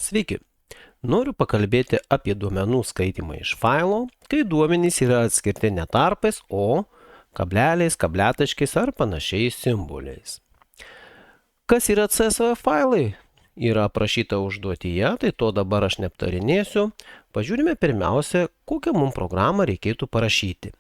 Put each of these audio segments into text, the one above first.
Sveiki! Noriu pakalbėti apie duomenų skaitymą iš failo, kai duomenys yra atskirti ne tarpais, o kableliais, kabletaškiais ar panašiais simboliais. Kas yra CSV failai? Yra aprašyta užduotyje, tai to dabar aš neaptarinėsiu. Pažiūrime pirmiausia, kokią mums programą reikėtų parašyti.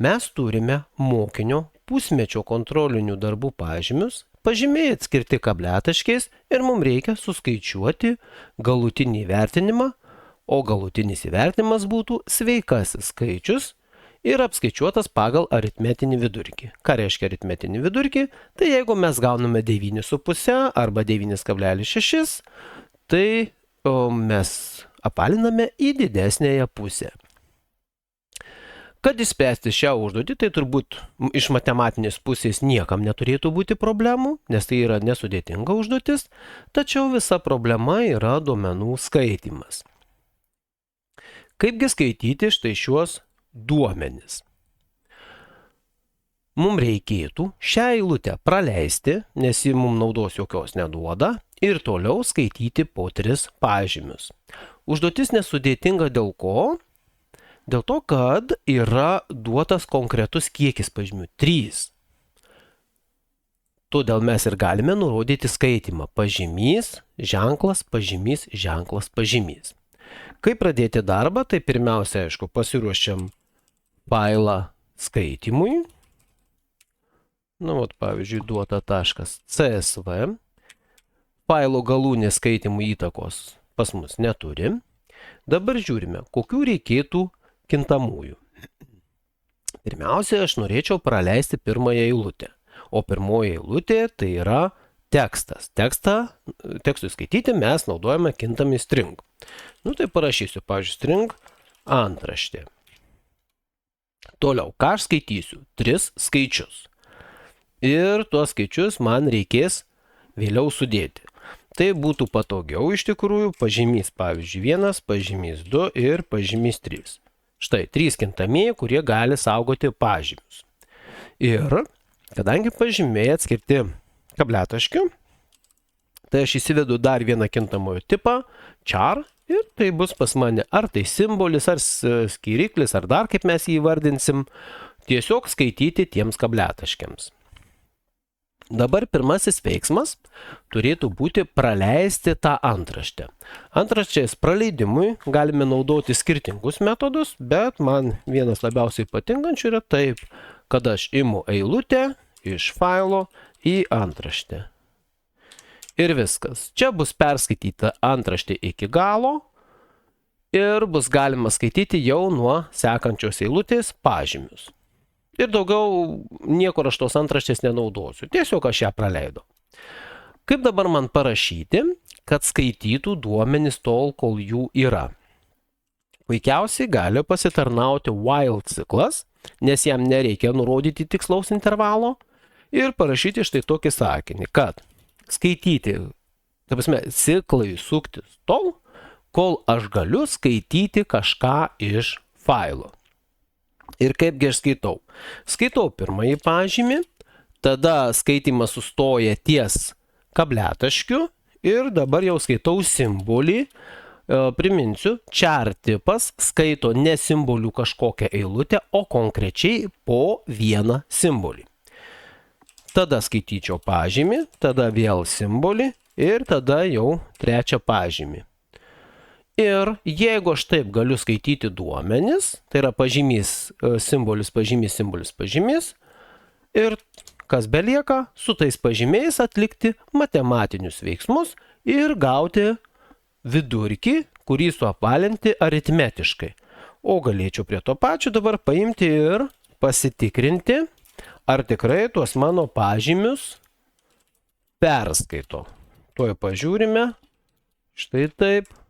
Mes turime mokinio pusmečio kontrolinių darbų pažymius, pažymiai atskirti kabletaškiais ir mums reikia suskaičiuoti galutinį įvertinimą, o galutinis įvertinimas būtų sveikasis skaičius ir apskaičiuotas pagal aritmetinį vidurkį. Ką reiškia aritmetinį vidurkį? Tai jeigu mes gauname 9,5 arba 9,6, tai mes apaliname į didesnėje pusę. Kad išspręsti šią užduotį, tai turbūt iš matematinės pusės niekam neturėtų būti problemų, nes tai yra nesudėtinga užduotis, tačiau visa problema yra duomenų skaitymas. Kaipgi skaityti štai šiuos duomenis? Mums reikėtų šią eilutę praleisti, nes ji mums naudos jokios neduoda, ir toliau skaityti po 3 pažymius. Užduotis nesudėtinga dėl ko? Dėl to, kad yra duotas konkretus kiekis pažymių – 3. Todėl mes ir galime nurodyti skaitymą pažymys, ženklas, pažymys, ženklas, pažymys. Kaip pradėti darbą, tai pirmiausia, aišku, pasiruošiam failą skaitimui. Pavyzdžiui, duota .csv. Failo galūnė skaitimų įtakos pas mus neturi. Dabar žiūrime, kokių reikėtų kintamųjų. Pirmiausia, aš norėčiau praleisti pirmąją eilutę. O pirmoji eilutė tai yra tekstas. Tekstui skaityti mes naudojame kintamį string. Tai parašysiu, pavyzdžiui, string antraštė. Toliau, ką aš skaitysiu? 3 skaičius. Ir tuos skaičius man reikės vėliau sudėti. Tai būtų patogiau iš tikrųjų pažymys, pavyzdžiui, 1, pažymys 2 ir pažymys 3. Štai 3 kintamieji, kurie gali saugoti pažymius. Ir kadangi pažymiai atskirti kabletaškiu, tai aš įsivedu dar vieną kintamojo tipą, char, ir tai bus pas mane ar tai simbolis, ar skyriklis, ar dar kaip mes jį įvardinsim, tiesiog skaityti tiems kabletaškiams. Dabar pirmasis veiksmas turėtų būti praleisti tą antraštę. Antraštės praleidimui galime naudoti skirtingus metodus, bet man vienas labiausiai patinkančių yra taip, kad aš imu eilutę iš failo į antraštę. Ir viskas. Čia bus perskaityta antraštė iki galo ir bus galima skaityti jau nuo sekančios eilutės pažymius. Ir daugiau niekur aš tos antraštės nenaudosiu. Tiesiog aš ją praleidau. Kaip dabar man parašyti, kad skaitytų duomenis tol, kol jų yra? Puikiausiai gali pasitarnauti while ciklas, nes jam nereikia nurodyti tikslaus intervalo, ir parašyti štai tokį sakinį, kad skaityti, ta prasme, ciklai suktis tol, kol aš galiu skaityti kažką iš failo. Ir kaipgi aš skaitau? Skaitau pirmąjį pažymį, tada skaitymas sustoja ties kabletaškiu ir dabar jau skaitau simbolį. Priminsiu, char tipas skaito ne simbolių kažkokią eilutę, o konkrečiai po vieną simbolį. Tada skaityčiau pažymį, tada vėl simbolį ir tada jau 3 pažymį. Ir jeigu aš taip galiu skaityti duomenis, tai yra pažymys, simbolis, pažymys, simbolis, pažymys, ir kas belieka, su tais pažymiais atlikti matematinius veiksmus ir gauti vidurkį, kurį suapvalinti aritmetiškai. O galėčiau prie to pačio dabar paimti ir pasitikrinti, ar tikrai tuos mano pažymius perskaito. Tuoj pažiūrime, štai taip.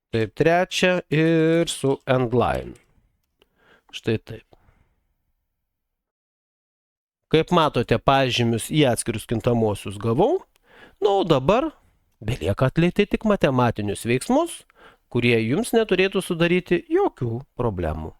Taip, 3 ir su endline. Štai taip. Kaip matote, pažymius į atskirius kintamuosius gavau. O dabar belieka atlikti tik matematinius veiksmus, kurie jums neturėtų sudaryti jokių problemų.